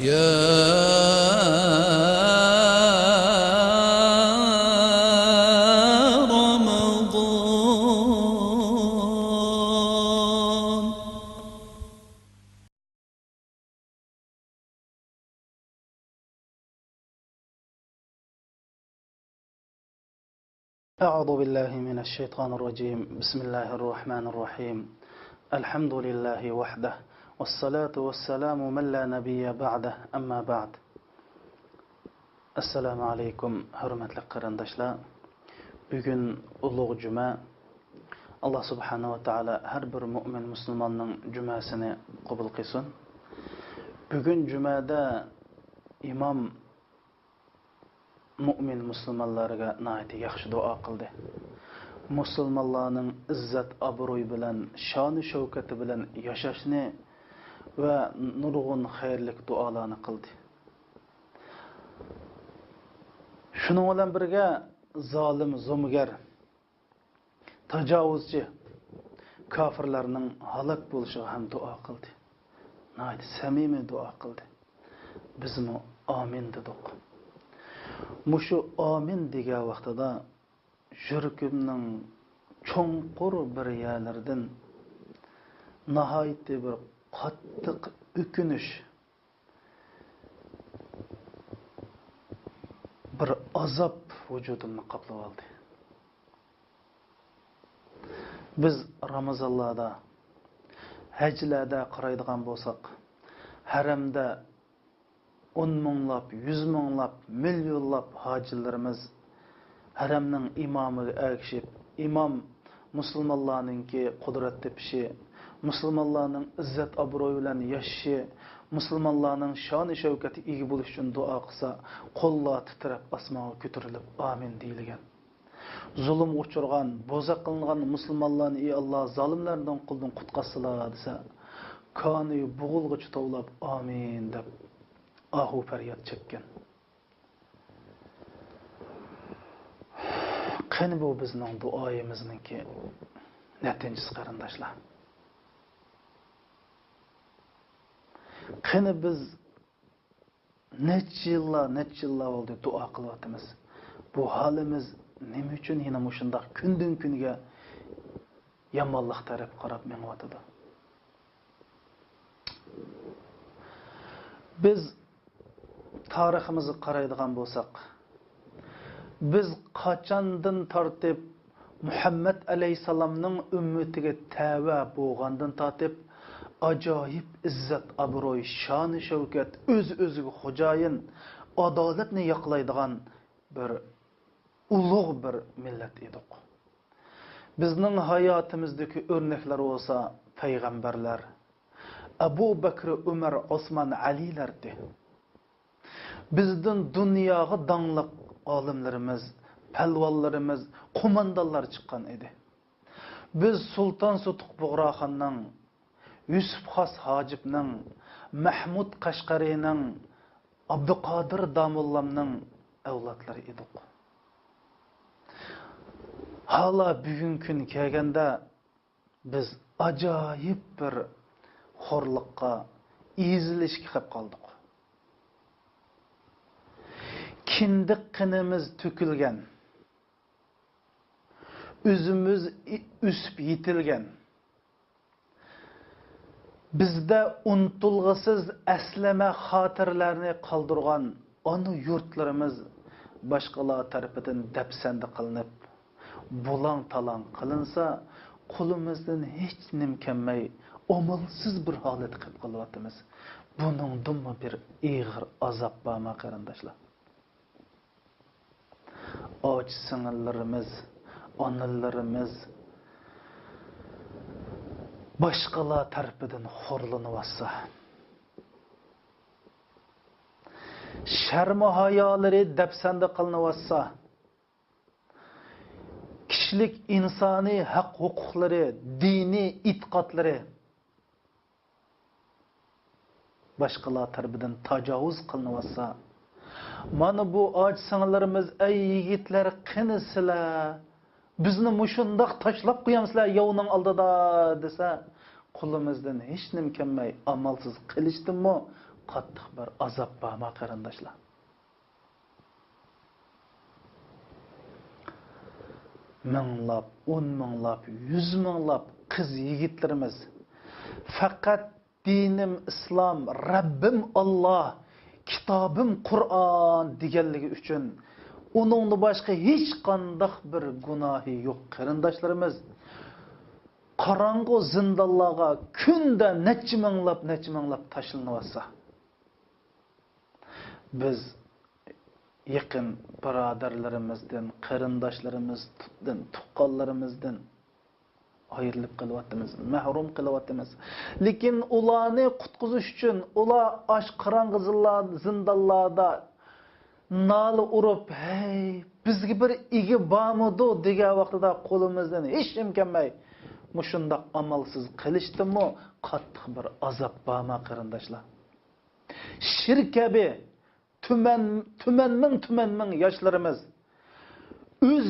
يا رمضان. أعوذ بالله من الشيطان الرجيم. بسم الله الرحمن الرحيم. الحمد لله وحده والصلاة والسلام من لا نبي بعده. أما بعد. Assalamu alaykum hurmatli qarindoshlar. Bugun ulug' juma. Alloh subhanahu va taolo har bir mu'min musulmonning jumasini qabul qilsin. Bugun jumada imom mu'min musulmonlarga nihoyatda yaxshi duo qildi. Musulmonlarning izzat obro'y bilan, shon shavkati bilan yashashni va nurg'un xayrli duolarni qildi. Shuning bilan birga zolim, zo'mgar, tajovuzchi kofirlarning halok bo'lishiga ham duo qildi. Nihoyat samimiy duo qildi. Bizmi amin dedik. Mushu amin degan vaqtida yuragimning cho'nqur bir yerlaridan nihoyat bir qattiq o'kinish, bir azob vujudimni qoplab oldi. Biz Ramazonlarda, hajlarda qaraydigan bo'lsak, haramda 10 minglab, 100 minglab, millionlab hojilarimiz haramning imomiga ergishib, imom musulmonlarningki qudrat tepishi, musulmonlarning izzat obro'yi bilan yashashi, musulmonlarning shon shavkati ega bo'lish uchun duo qilsa, qo'llar titrab osmonga ko'tarilib amin deyilgan. Zulm uchirgan, bo'za qilingan musulmonlarni ey Alloh zolimlardan quldan qutqazsala desa, qoni bo'g'ilg'icha tovlab amin deb ahu faryod chekkan. Qani bu bizning duoyimizningki natijasi qarindoshlar. Qani biz necha yillar bo'ldi duo qilyapmiz. Bu holimiz nima uchun yana shunday kundan kunga yomonlik taraf qarab menyapti? Biz tariximizni qaraydigan bo'lsak, biz qachondan tortib Muhammad alayhisalomning ummatiga tava bo'lgandan tortib ajoyib izzat, obro'y, shon, shavkat, o'ziga xo'jayin, adolatni yoqlaydigan bir ulug' bir millat edik. Bizning hayotimizdagi o'rnaklar bo'lsa payg'ambarlar, Abu Bakr, Umar, Osman, Alilardi. Bizden dunyoga dangliq olimlarimiz, palvonlarimiz, qo'mondonlar chiqqan edi. Biz Sulton Sutuq Bug'roxonning, Yusuf Xos Hojibning, Mahmud Qashqariyning, Abduqodir Damullamning avlodlari edik. Hala bugun kun kelganda biz ajoyib bir xo'rliqqa, ezilishga qolib qoldik. Kindiq qinimiz to'kilgan, o'zimiz o'sib yetilgan, bizda unutilg'isiz aslama xotirlarni qoldirgan ona yurtlarimiz boshqalar tarafidan dafsanda qilinib, bulang talang qilinsa, qo'limizdan hech nim kelmay, omalsiz bir holat qilib qolyapmiz. Buning dumma bir ig'ir azob bormi qarindoshlar? Och singillarimiz, onalarimiz boshqalar tarafidan xo'rlanib, sharm hayolari dafsanda qilinib, kishilik insoniy haq huquqlari, diniy e'tiqodlari boshqalar tarafidan tajovuz qilinib, mana bu och singillarimiz, ey yigitlar, qinisizlar, bizni mushundoq tashlab qo'yamsizlar yovning oldida desa, qo'limizdan hech nim kelmay, amalsiz qilishdimi, qattiq bir azob bormi qarindoshlar? Minglab, 10 minglab, 100 minglab qiz yigitlarimiz faqat dinim islom, Rabbim Alloh, kitobim Qur'on deganligi uchun uningni boshqa hech qanday bir gunohi yo'q qarindoshlarimiz qorong'u zindonlarga kunda necha minglab tashlanayotsa, biz yaqin birodarlarimizdan, qarindoshlarimizdan, tuqqanlarimizdan ayrilib qolyapmiz, mahrum qilyapmiz. Lekin ularni qutqizish uchun ular ash qorong'u zindonlarda nal urib, "Hey, bizga bir igi bormidi?" degan vaqtida qo'limizdan hech kim kelmay, mushundaq amalsiz qilishdimi, qattiq bir azob bormi qarindoshlar? Shirk kabi tuman ming yoshlarimiz o'z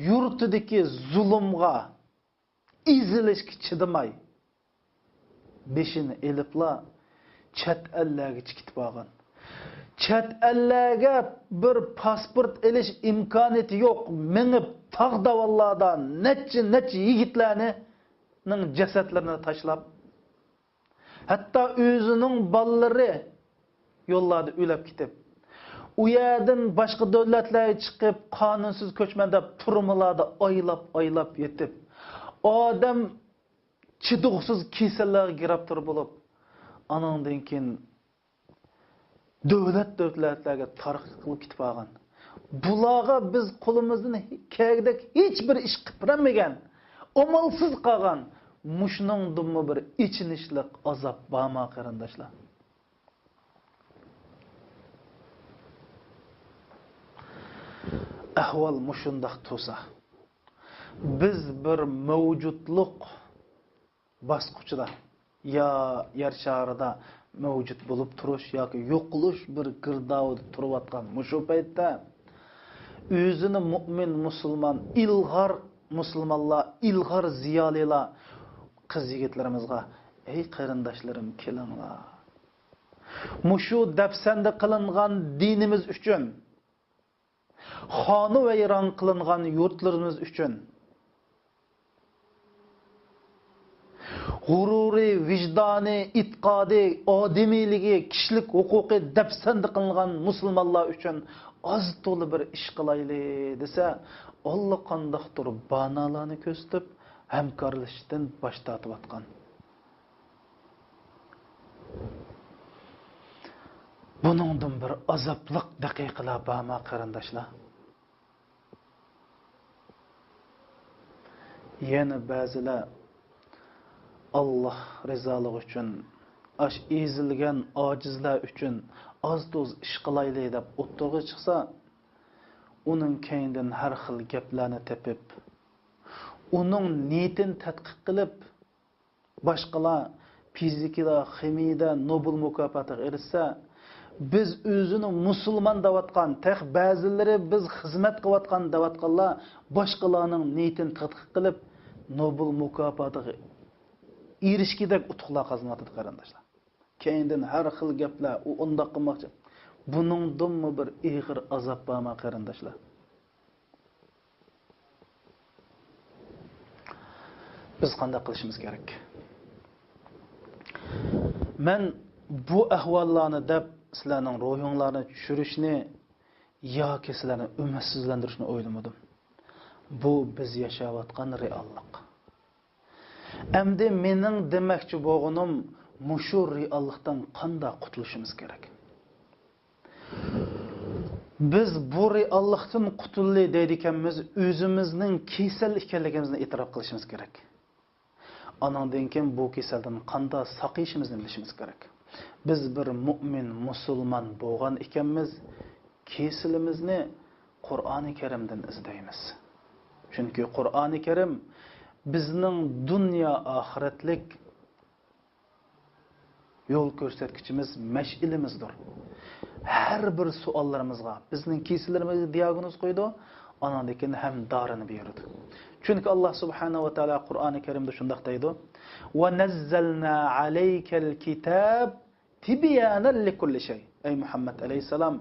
yurtidagi zulmga, izilishga chidamay beshini elibla chet ellarga chiqib borgan. Chet ellarga bir pasport elish imkoniyati yo'q. Minib tog' davallardan necha yigitlarning jasadlarini tashlab, hatto o'zining bolalari yo'llarda o'lib ketib, u yerdan boshqa davlatlarga chiqib, qonunsiz ko'chman deb turmalarda oylab yetib, odam chidiqsiz kasallarga giribtor bo'lib, anandan keyin davlatlarga tarqib ketib qolgan. Bularga biz qo'limizdan kerakdek hech bir ish qilmagan, amalsiz qolgan. Mushningdimi bir ichinishlik azob bormi qarindoshlar? Ahvol mushundaq tursa, biz bir mavjudlik bosqichida ya yer sharida mavjud bo'lib turish yoki yo'qolish bir girdovida turayotgan mushu paytda o'zini mu'min musulmon musulmonlar ilg'or ziyolilar qiz yigitlarimizga, "Ey qarindoshlarim, kelinglar. Mushu dafsanda qilingan dinimiz uchun, xonu vayron qilingan yurtlarimiz uchun, g'ururi, vijdoni, itqodi, odamiyligi, kishilik huquqi dafsanda qilingan musulmonlar uchun oz to'li bir ish qilayli" desa, Alloh qandoqdir banolarni ko'rsatib hamkorlashishdan bosh tortayotgan. Buningdan bir azobliq daqiqalar bormi qarindoshlar? Yana ba'zilar Allah rizoligi uchun, ash ezilgan ojizlar uchun oz-to'z ish qilayli deb o'ttirg'i chiqsa, uning keyindan har xil gaplarni tepib, uning niyatini tadqiq qilib, boshqalar fizikada, ximiyada Nobel mukofotiga erishsa, biz o'zini musulmon deyotgan, taq ba'zilari biz xizmat qilayotgan deyotganlar boshqalarning niyatini tadqiq qilib Nobel mukofotiga erishkidak utuqlar qazanadi qarindoshlar. Keyindan har xil gaplar, u undoq qilmoqchi. Buningdanmi bir ig'ir azob bormi qarindoshlar? Biz qanday qilishimiz kerak? Men bu ahvollarni deb sizlarning ruhinglarni tushirishni yoki sizlarni umidsizlantirishni o'ylamadim. Bu biz yashayotgan reallik. Endi mening demoqchi bo'lganim mushu reallikdan qanday qutulishimiz kerak? Biz bu reallikdan qutulli deydiganmiz, o'zimizning kasal ekanligimizni e'tirof qilishimiz kerak. Anandan keyin bu kasaldan qanday saqlashimizni bilishimiz kerak. Biz bir mu'min, musulmon bo'lgan ekanmiz, kasalimizni Qur'oni Karimdan izlaymiz. Chunki Qur'oni Karim bizning dunyo oxiratlik yo'l ko'rsatkichimiz, mash'ilimizdir. Har bir savollarimizga, bizning kasallarimizga diagnoz qo'ydi, anandan keyin ham dorini berdi. Chunki Alloh subhanahu va taolo Qur'oni Karimda shunday deydi: "Va nazzalna alaykal kitab tibyanan likulli shay. Ey Muhammad alayhisalom,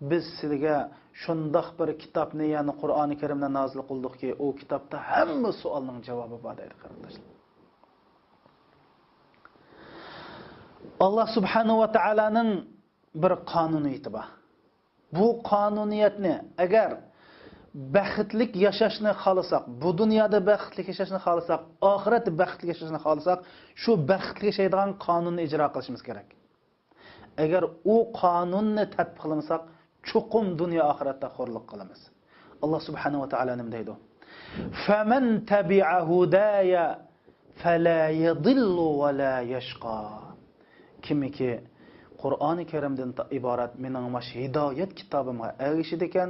biz sizga shundoq bir kitobni, ya'ni Qur'oni Karimni nozil qildikki, u kitobda hamma savolning javobi bor deydi qarindoshlar. Allah subhanahu va taolaning bir qonuniyati bor. Bu qonuniyatni agar baxtlik yashashni xohlasak, bu dunyoda baxtlik yashashni xohlasak, oxiratda baxtlik yashashni xohlasak, shu baxtli yashaydigan qonunni ijro qilishimiz kerak. Agar u qonunni tatbiq qilmasak, chuqum dunyo oxiratda xo'rlik qilamiz. Alloh subhanahu va taolo nima deydi? Faman tabi'a hudaya fala yadillu va la yashqa. Kimiki Qur'oni Karimdan iborat mening mash hidoyat kitobimga erishidi ekan,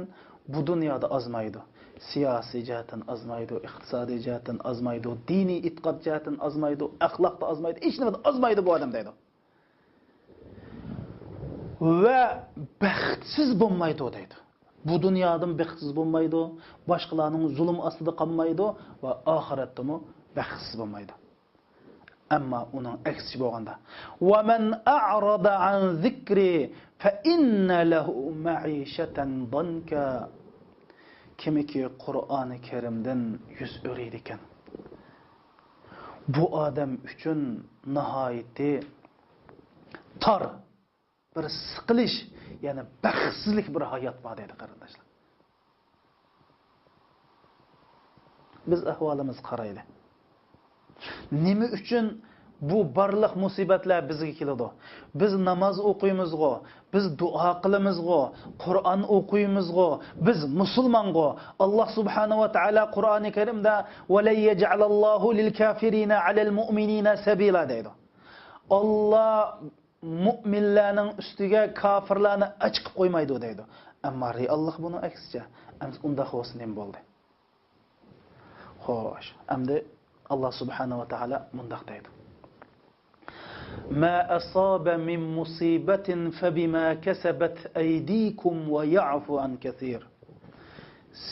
bu dunyoda azmaydi. Siyosiy jihatdan azmaydi, iqtisodiy jihatdan azmaydi, diniy e'tiqod jihatdan azmaydi, axloqda azmaydi, hech nimada azmaydi bu odam deydi. Va baxtsiz bo'lmaydi deydi. Bu dunyodan baxtsiz bo'lmaydi, boshqalarning zulm ostida qolmaydi va oxiratda ham baxtsiz bo'lmaydi. Amma uning aksi bo'lganda, "Va man a'rada an zikri fa inna lahu ma'ishatan danka." Kimiki Qur'oni Karimdan yuz o'raydi ekan, bu odam uchun nihoyatda tor bir siqilish, ya'ni baxtsizlik bir hayot bor deydi qarindoshlar. Biz ahvolimiz qaraydi. Nima uchun bu barliq musibatlar bizga keladi? Biz namoz o'qiymiz-go, biz duo qilamiz-go, Qur'on o'qiymiz-go, biz musulmongo. Alloh subhanahu va taolo Qur'oni Karimda "Va la yaj'alallohu lil kafirina 'alal mu'minina sabila" deydi. Alloh mu'minlarning ustiga kofirlarni achqib qo'ymaydi deydi. Ammo Alloh buni aksicha. Unda xo's nima bo'ldi? Xo'sh, endi Allah subhanahu wa ta'ala mundaq deydi. Ma asaba min musibatin fabima kasabat aydikum wa ya'fu an kathir.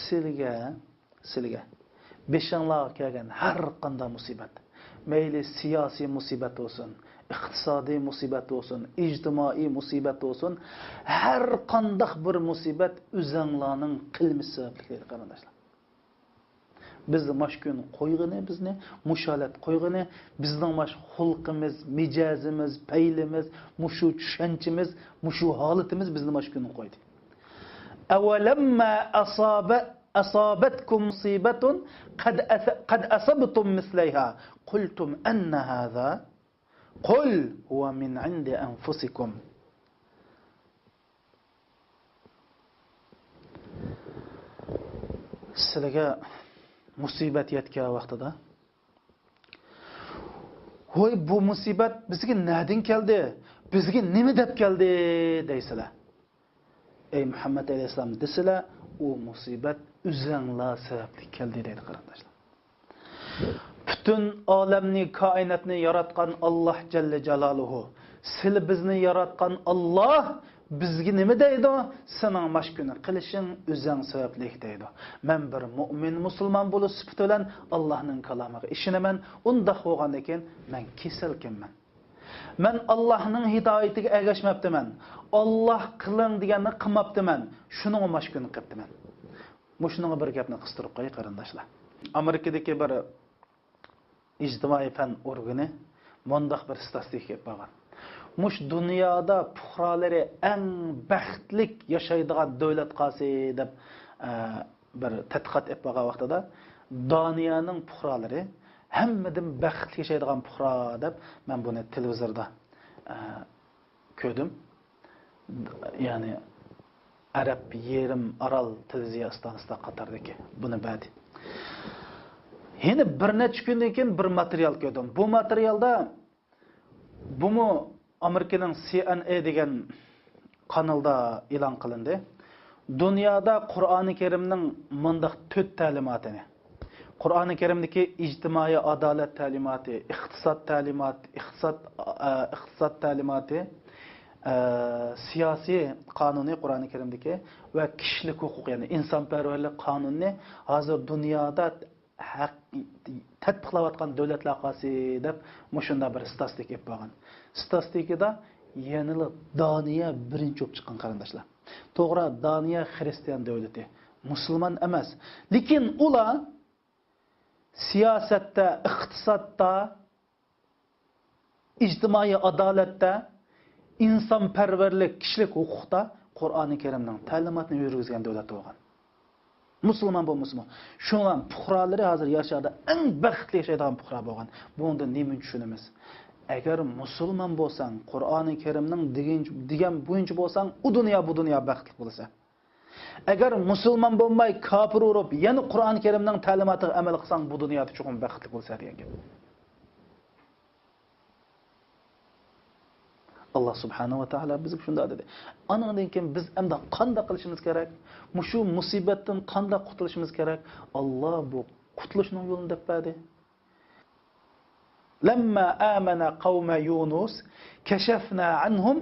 Sizga beshinglarga kelgan har qanday musibat, mayli siyosiy musibat bo'lsin, iqtisodiy musibat bo'lsin, ijtimoiy musibat bo'lsin, har qanday bir musibat o'zinglarning qilmishi sababli qarindoshlar. Bizni mashkun qo'yg'ini, bizni mushalat qo'yg'ini, bizning mash xulqimiz, mijozimiz, paylimiz, mushu tushunchimiz, mushu holatimiz bizni mashkun qo'ydi. Awalamma asabatkum musibatun qad asabtum mislayha qultum anna hadha qul huwa min 'indi anfusikum. Sizlarga musibat yetgan vaqtida, "Voy, bu musibat bizga neden keldi? Bizga nima deb keldi?" deysizlar. Ey Muhammad alayhisalom desizlar, "U musibat o'zinglar sababli keldi" deydi qarindoshlar. Bütün olamni, koinotni yaratgan Alloh jalla jalaluhu, sizlar bizni yaratgan Alloh bizga nima deydi? Sening mashkuni qilishing o'zing sababli deydi. Men bir mu'min musulmon bo'lib sifat bilan Allohning kalomiga ishonaman. Unda bo'lgandan keyin men kasalkanman. Men Allohning hidoyatiga ergashmabdiman. Alloh qiling deganni qilmabdiman. Shuning mashkuni qilibdiman. Mushuning bir gapni qistirib qo'y qarindoshlar. Amerikadagi bir ijtimoiy fan organi mundaq bir statistika bergan. Mush dunyoda fuqarolari eng baxtli yashaydigan davlat qaysi deb bir tadqiqot etgan vaqtida Doniyaning fuqarolari hammadan baxtli yashaydigan fuqaro deb men buni televizorda ko'rdim. Ya'ni Arab yerim Aral televiziya stansiyasida qatardiki buni berdi. Yine bir necha kundan keyin bir material ko'rdim. Bu materialda bunu Amerika'nın CNN degan kanalda e'lon qilindi. Dunyoda Qur'oni Karimning mundaq 4 ta'limotini, Qur'oni Karimdagi ijtimoiy adolat ta'limoti, iqtisod ta'limoti, iqtisod ta'limoti, siyosiy qonuniy Qur'oni Karimdagi va kishilik huquq, ya'ni insonparvarlik qonunini hozir dunyoda tatbiqlayotgan davlatlar qaysi deb mushunda bir statistika olib bo'lgan. Statistikada yanılı Daniya birinchi bo'lib chiqqan qarindoshlar. To'g'ri, Daniya xristian davlati, musulmon emas. Lekin ular siyosatda, iqtisodda, ijtimoiy adolatda, insonparvarlik, kishilik huquqda Qur'oni Karimning ta'limotini yurgizgan davlat bo'lgan. Musulmon bo'lmasin. Shundan fuqarolari hozir yashada eng baxtli yashaydigan fuqaro bo'lgan. Bundan nima tushunamiz? Agar musulmon bo'lsang, Qur'oni Karimning degan bo'yicha bo'lsang, u dunyo bu dunyo baxtli bo'lsa. Agar musulmon bo'lmay kofir urib, yana Qur'oni Karimning ta'limotiga amal qilsang, bu dunyoda cho'qim baxtli bo'lsa degan gap. Allah subhanahu wa ta'ala bizga shunday dedi. Anandan keyin biz endi qanday qilishimiz kerak? Mushu musibatdan qanday qutulishimiz kerak? Alloh bu qutulishning yo'lini deb berdi. Lamma amana qawma Yunus kashafna anhum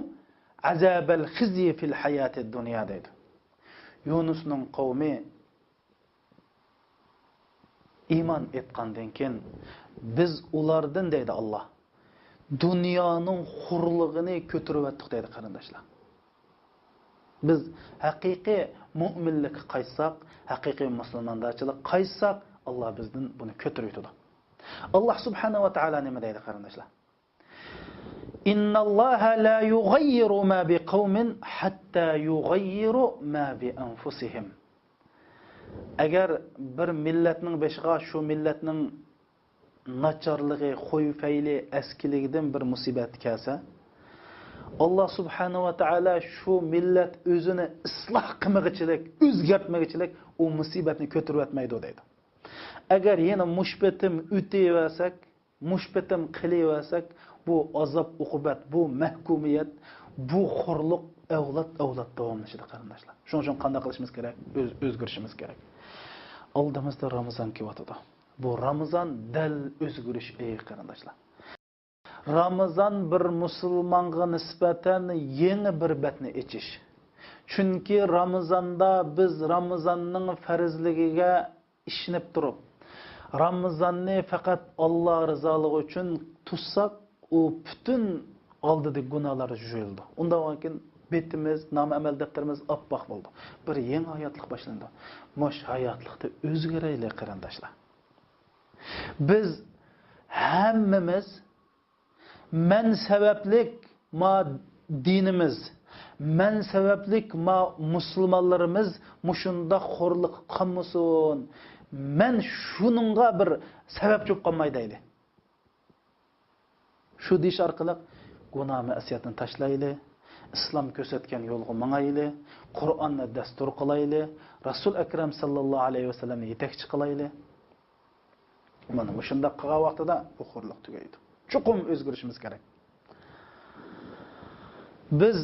azab al-khizy fil hayati ad-dunya dedi. Yunusning qavmi iymon etgandan keyin biz ulardan deydi Alloh dunyoning hurlig'ini ko'tarib o'tdik deydi qarindoshlar. Biz haqiqiy mu'minlik qaytsak, haqiqiy musulmonlarchilik qaytsak, Alloh bizdan buni ko'tarib o'tadi. Allah subhanahu wa ta'ala nima deydi qarindoshlar? Innalloha la yughayyiru ma biqawmin hatta yughayyiru ma bi anfusihim. Agar bir millatning beshiga shu millatning nacharligi, xo'yfayli, askiligidan bir musibat kelsa, Allah subhanahu wa ta'ala shu millat o'zini isloh qilmagichilik, o'zgartmagichilik u musibatni ko'tarib o'tmaydi deydi. Agar yana mushbatim o'tayversak, mushbatim qilaversak, bu azob, uqubat, bu mahkumiyat, bu xorliq avlod davomlashadi qarindoshlar. Shuning uchun qanday qilishimiz kerak? O'zgarishimiz kerak. Oldimizda Ramazon kelyapti. Bu Ramazon dal o'zgarish ey qarindoshlar. Ramazon bir musulmonga nisbatan yangi bir batni echish. Chunki Ramazonda biz Ramazonning farzligiga ishinib turib, Ramazonni faqat Alloh rizoligi uchun tutsak, u butun oldidagi gunohlar yuvildi. Undan keyin betimiz, nom-amal daftarimiz oppoq bo'ldi. Bir yangi hayotlik boshlandi. Mosh hayotlikda o'zgaraylik qarindoshlar. Biz hammamiz men sabablik ma dinimiz, men sabablik ma musulmonlarimiz mushunda xo'rlik qilmasin. Men shuningga bir sabab bo'lib qolmaydi. Shu dish orqali gunoh ma'siyatni tashlayli, islom ko'rsatgan yo'lga mangayli, Qur'onni dastur qilayli, Rasul akram sallallohu alayhi vasallamni yetakchi qilayli. Mana shunda qilgan vaqtida bu xo'rlik tugaydi. Chuqum o'zgarishimiz kerak. Biz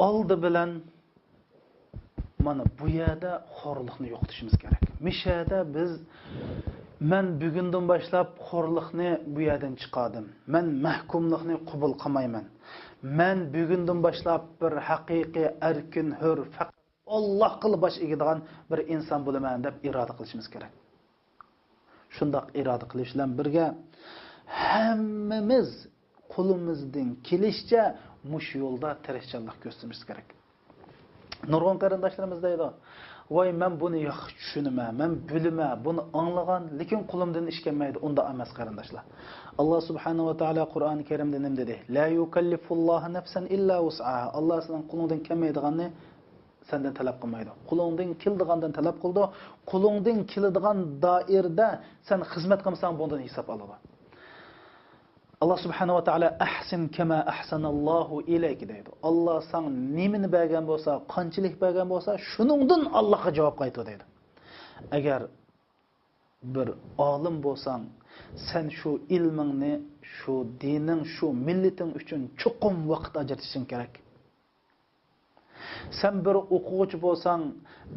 oldi bilan mana bu yerda xo'rlikni yo'qotishimiz kerak. Mishada biz men bugundan boshlab xo'rlikni bu yerdan chiqardim. Men mahkumlikni qabul qilmayman. Men bugundan boshlab bir haqiqiy erkin, hur, faqat Alloh qilib bosh egadigan bir inson bo'laman deb iroda qilishimiz kerak. Shundoq iroda qilish bilan birga hammamiz qo'limizdan kelishicha mush yo'lda tirishchilik ko'rsatishimiz kerak. Nurg'un qarindoshlarimiz deydi, "Voy, men buni yaxshi tushunaman, men bilma, buni anglagan, lekin qo'limdan ish kelmaydi." Unda emas qarindoshlar. Alloh subhanahu va taolo Qur'oni Karimda nima dedi? "La yukallifullohu nafsan illa wus'aha." Alloh sizning qo'lingdan kelmaydiganni sendan talab qilmaydi. Qo'lingdan keldigandan talab qildi. Qo'lingdan keladigan doirada sen xizmat qilsang, bundan hisob oladi. Allah subhanahu wa ta'ala ahsin kama ahsanallohu ilayk deydi. Alloh sen nimani bergan bo'lsa, qanchalik bergan bo'lsa, shuningdan Allohga javob qaytar deydi. Agar bir olim bo'lsang, sen shu ilmingni, shu dining, shu millating uchun chuqum vaqt ajratishing kerak. Sen bir o'quvchi bo'lsang,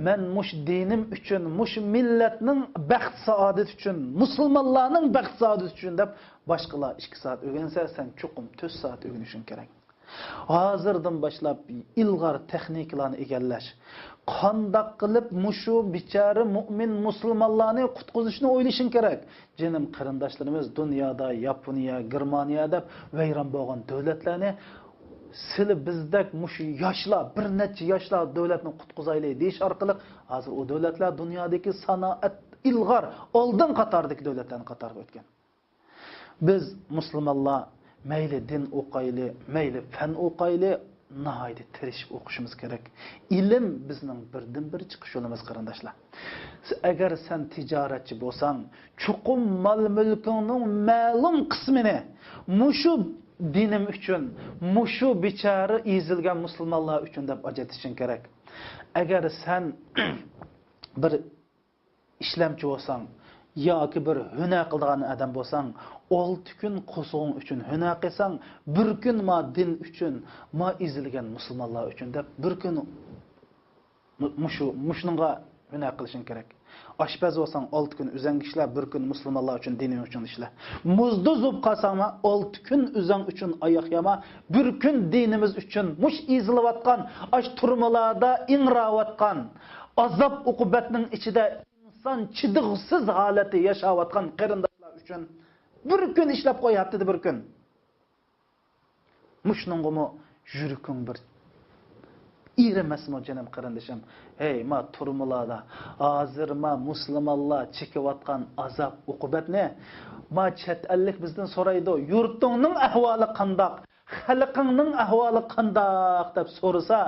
men mush dinim uchun, mush millatning baxt saodat uchun, musulmonlarning baxt saodat uchun deb boshqalar 2 soat o'rgansa, sen chuqum 4 soat o'rganishing kerak. Hozirdan boshlab ilg'or texnikalarni egallash, qandoq qilib mushu bichara mu'min musulmonlarni qutqizishni o'ylashing kerak. Jinim qarindoshlarimiz dunyoda Yaponiya, Germaniya deb vayron bo'lgan davlatlarni sizlar bizdek mushu yoshlar, bir necha yoshlar davlatni qutqizaylik deyish orqali hozir u davlatlar dunyodagi sanoat ilg'or oldin qatordagi davlatlarning qatoriga o'tgan. Biz musulmonlar mayli din o'qayli, mayli fan o'qayli, nihoyat tirishib o'qishimiz kerak. Ilm bizning birdan-bir chiqish yo'limiz qarindoshlar. Agar sen tijoratchi bo'lsang, chuqur mol-mulkingning ma'lum qismini mushu dinim uchun, mushu bechora ezilgan musulmonlar uchun deb ajratishing kerak. Agar sen bir ishlamchi bo'lsang yoki bir hunar qilgan odam bo'lsang, 6 kun qo'sog'ing uchun hunar qilsang, bir kun ma din uchun, ma ezilgan musulmonlar uchun deb bir kun mushunga hunar qilishing kerak. Oshpaz bo'lsang 6 kun uzang ishla, bir kun musulmonlar uchun, dining uchun ishla. Muzda zub qasama 6 kun uzang uchun oyoq yama, bir kun dinimiz uchun mush ezilayotgan, ash turmalarda ingrayotgan, azob uqubatning ichida inson chidig'siz holati yashayotgan qarindoshlar uchun bir kun ishlab qo'y, haftada bir kun. Mushningmi yuriking bir İremasmo canım qarindoshim. Hey, ma turmularda hozir ma musulmonlar chekayotgan azob uqubatni ma chet ellik bizdan so'raydi. Yurtingning ahvoli qandoq? Xalqingning ahvoli qandoq deb so'rasa,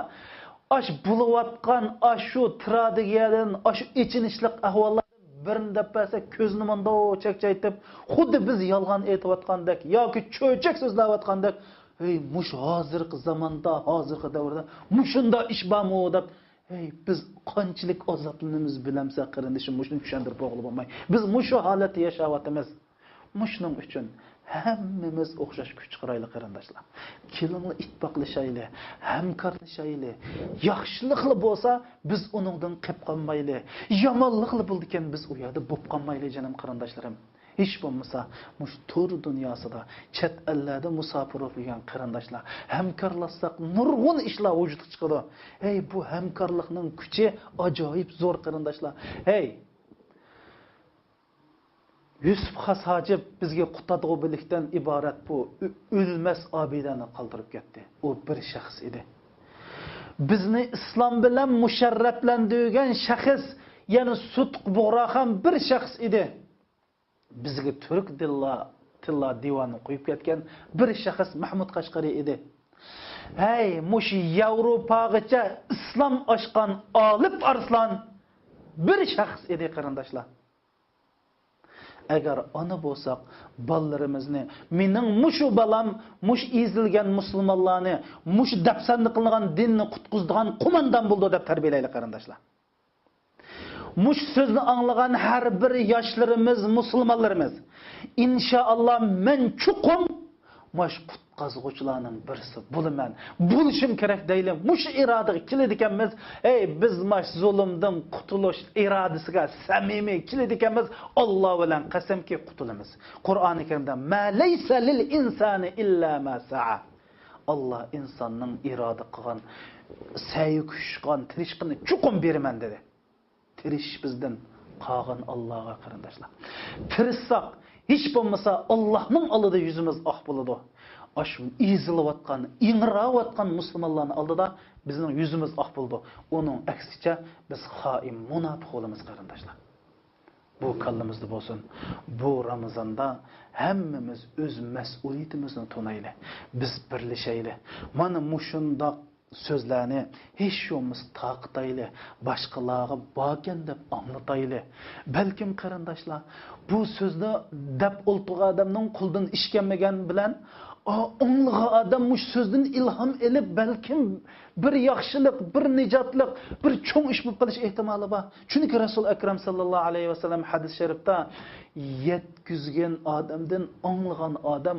ash bulayotgan ashu traditsiyadan, ashu ichinishlik ahvollar birini depasa ko'zni mondo chekchaytib, xuddi biz yolg'on aytayotgandek yoki cho'chak so'zlayotgandek, hey, mush hozirgi zamonda, hozirgi davrda mushunda ish bormi deb, hey, biz qanchalik azoblanamiz bilamsa qarindoshim, mushni tushuntirib bo'g'ilib bo'lmay. Biz mushu holatda yashayapmiz. Mushning uchun hammamiz o'xshash kuch qirayli qarindoshlar. Kelinli ittifoqlashayli, hamkorlashayli. Yaxshilikli bo'lsa, biz uningdan qilib qolmayli. Yomonlikli bo'ldikan biz u yerda bo'lib qolmayli jonim qarindoshlarim. Hiç bo'lmasa, mush tur dunyosida, chet ellarda musofir bo'lgan qarindoshlar hamkorlashsak nurg'un ishlar vujudga chiqadi. Hey, bu hamkorlikning kuchi ajoyib zo'r qarindoshlar. Hey, Yusuf Xasajib bizga qutadigan bilikdan iborat bu o'lmas obidani qoldirib ketdi. U bir shaxs edi. Bizni islom bilan musharraflantirgan shaxs, ya'ni Sudq Bug'ro ham bir shaxs edi. Bizga turk tilla divonni qo'yib ketgan bir shaxs Mahmud Qashqari edi. Hey, mush Yevropaga islom ochgan Olib Arslan bir shaxs edi qarindoshlar. Agar ona bo'lsak, bolalarimizni, mening mushu balam, mush ezilgan musulmonlarni, mush dafsanni qilgan dinni qutqizdigan qo'mondan bo'ldi deb tarbiyalaylik qarindoshlar. Mush so'zni anglagan har bir yoshlarimiz, musulmonlarimiz inshaalloh men chuqum mush qutqazuvchilarning birisi bo'laman. Bo'lishim kerak deylik. Mush irodaga keladiganmiz. Ey, biz mush zulmdan qutulish irodasiga samimiy keladiganmiz. Alloh bilan qasamki qutulamiz. Qur'oni Karimda ma laysa lil insani illa ma sa'a. Alloh insonning iroda qilgan, sayi kushgan, tirishqini chuqum beraman dedi. Tirish bizdan qolgan Allohga qarindoshlar. Tirishsak, hech bo'lmasa Allohning oldida yuzimiz oq bo'ladi. Ash ezilayotgan, ingrayotgan musulmonlarning oldida bizning yuzimiz oq bo'ldi. Uning aksicha biz xoin, munofiq bo'lamiz qarindoshlar. Bu kallamizda bo'lsin. Bu Ramazonda hammamiz o'z mas'uliyatimizni tonaylik. Biz birlashaylik. Mana mushundoq sözlerini hiç yo'qmiz taqtayli, boshqalarga borgan deb anglatayli. Balkim qarindoshlar, bu so'zni deb o'ltirgan odamning qo'ldan ish kelmagan bilan o'nlig'a odam mush so'zdan ilhom elib, balkim bir yaxshilik, bir nijotlik, bir cho'ng ish bo'lib qolish ehtimoli bor. Chunki Rasul akram sallallohu alayhi vasallam hadis sharifda yetkizgan odamdan o'nlig'an odam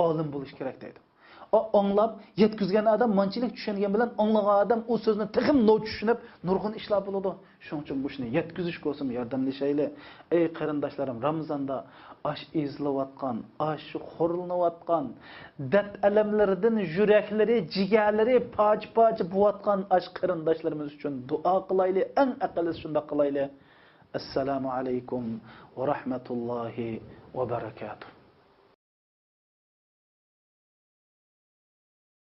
olim bo'lish kerak deydi. Anglab, yetkizgan odam manchilik tushungan bilan anglagan odam o so'zni tig'im no tushunib, nurg'un ishlar bo'ladi. Shuning uchun bu ishni yetkizish bo'lsin yordamlashaylik. Ey qarindoshlarim, Ramazonda aş izlayotgan, aş xorlanayotgan, dert alamlaridan yuraklari, jigarlari paj-paj bo'layotgan aş qarindoshlarimiz uchun duo qilaylik. Eng aqalli shunda qilaylik. Assalomu alaykum va rahmatullohi va barakatuh.